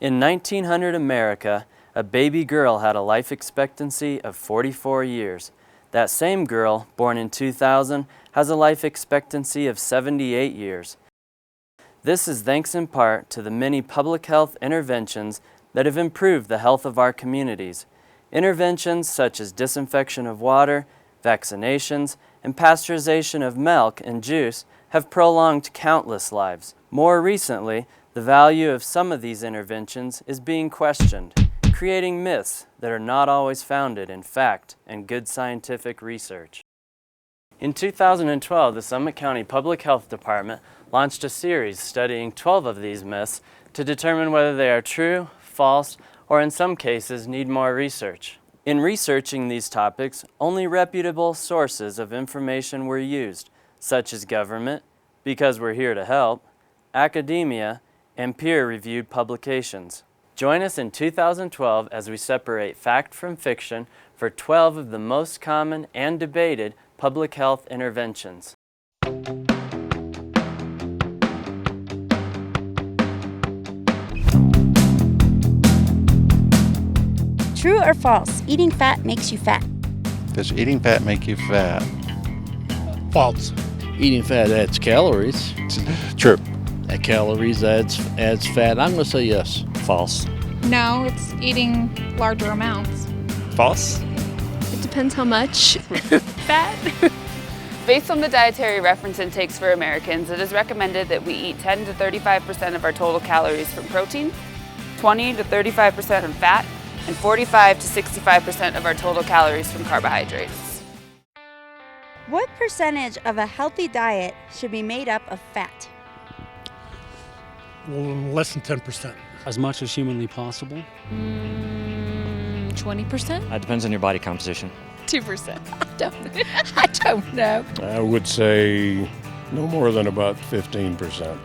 In 1900 America, a baby girl had a life expectancy of 44 years. That same girl, born in 2000, has a life expectancy of 78 years. This is thanks in part to the many public health interventions that have improved the health of our communities. Interventions such as disinfection of water, vaccinations, and pasteurization of milk and juice have prolonged countless lives. More recently, the value of some of these interventions is being questioned, creating myths that are not always founded in fact and good scientific research. In 2012, the Summit County Public Health Department launched a series studying 12 of these myths to determine whether they are true, false, or in some cases need more research. In researching these topics, only reputable sources of information were used, such as government, because we're here to help, academia, and peer-reviewed publications. Join us in 2012 as we separate fact from fiction for 12 of the most common and debated public health interventions. True or false? Eating fat makes you fat. Does eating fat make you fat? False. Eating fat adds calories. True. That calories adds fat. I'm going to say yes. False. No, it's eating larger amounts. False. It depends how much. Fat. Based on the dietary reference intakes for Americans, it is recommended that we eat 10 to 35% of our total calories from protein, 20 to 35% from fat, and 45 to 65% of our total calories from carbohydrates. What percentage of a healthy diet should be made up of fat? Less than 10%. As much as humanly possible. 20%? It depends on your body composition. 2%. I don't know. I would say no more than about 15%.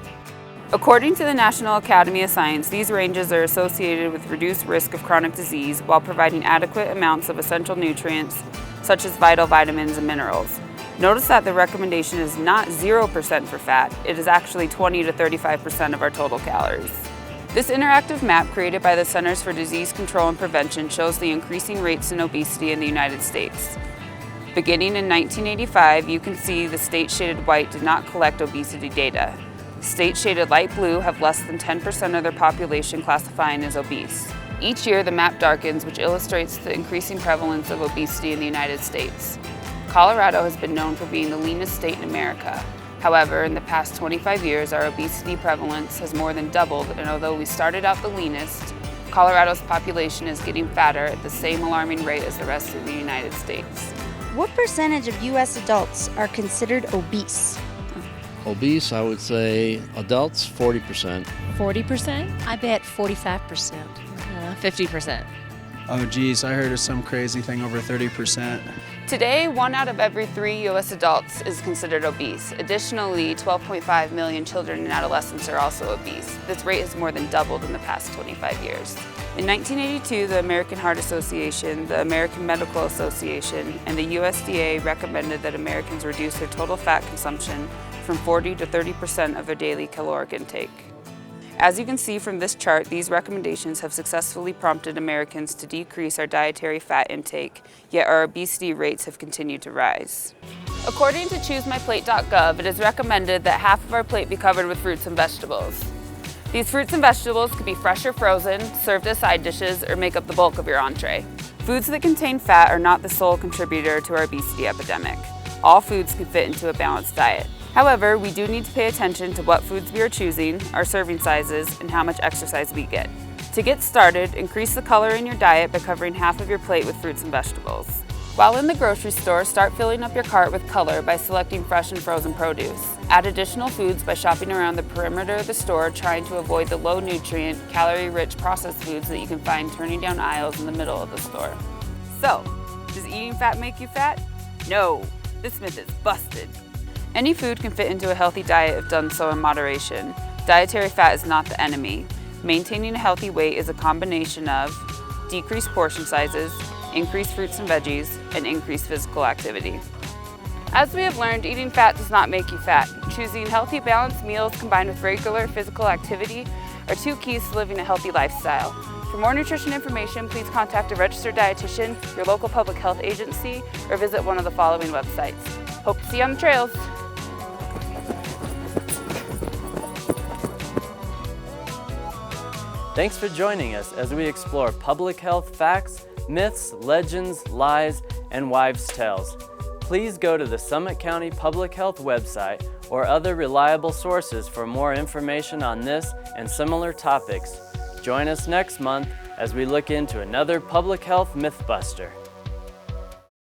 According to the National Academy of Science, these ranges are associated with reduced risk of chronic disease while providing adequate amounts of essential nutrients such as vital vitamins and minerals. Notice that the recommendation is not 0% for fat, it is actually 20 to 35% of our total calories. This interactive map created by the Centers for Disease Control and Prevention shows the increasing rates in obesity in the United States. Beginning in 1985, you can see the states shaded white did not collect obesity data. States shaded light blue have less than 10% of their population classifying as obese. Each year, the map darkens, which illustrates the increasing prevalence of obesity in the United States. Colorado has been known for being the leanest state in America. However, in the past 25 years, our obesity prevalence has more than doubled, and although we started out the leanest, Colorado's population is getting fatter at the same alarming rate as the rest of the United States. What percentage of U.S. adults are considered obese? Obese, I would say adults, 40%. 40%? I bet 45%. 50%. Oh geez, I heard of some crazy thing over 30%. Today, 1 out of every 3 U.S. adults is considered obese. Additionally, 12.5 million children and adolescents are also obese. This rate has more than doubled in the past 25 years. In 1982, the American Heart Association, the American Medical Association, and the USDA recommended that Americans reduce their total fat consumption from 40 to 30% of their daily caloric intake. As you can see from this chart, these recommendations have successfully prompted Americans to decrease our dietary fat intake, yet our obesity rates have continued to rise. According to ChooseMyPlate.gov, it is recommended that half of our plate be covered with fruits and vegetables. These fruits and vegetables could be fresh or frozen, served as side dishes, or make up the bulk of your entree. Foods that contain fat are not the sole contributor to our obesity epidemic. All foods can fit into a balanced diet. However, we do need to pay attention to what foods we are choosing, our serving sizes, and how much exercise we get. To get started, increase the color in your diet by covering half of your plate with fruits and vegetables. While in the grocery store, start filling up your cart with color by selecting fresh and frozen produce. Add additional foods by shopping around the perimeter of the store, trying to avoid the low-nutrient, calorie-rich processed foods that you can find turning down aisles in the middle of the store. So, does eating fat make you fat? No, this myth is busted. Any food can fit into a healthy diet if done so in moderation. Dietary fat is not the enemy. Maintaining a healthy weight is a combination of decreased portion sizes, increased fruits and veggies, and increased physical activity. As we have learned, eating fat does not make you fat. Choosing healthy, balanced meals combined with regular physical activity are 2 keys to living a healthy lifestyle. For more nutrition information, please contact a registered dietitian, your local public health agency, or visit one of the following websites. Hope to see you on the trails. Thanks for joining us as we explore public health facts, myths, legends, lies, and wives' tales. Please go to the Summit County Public Health website or other reliable sources for more information on this and similar topics. Join us next month as we look into another public health mythbuster.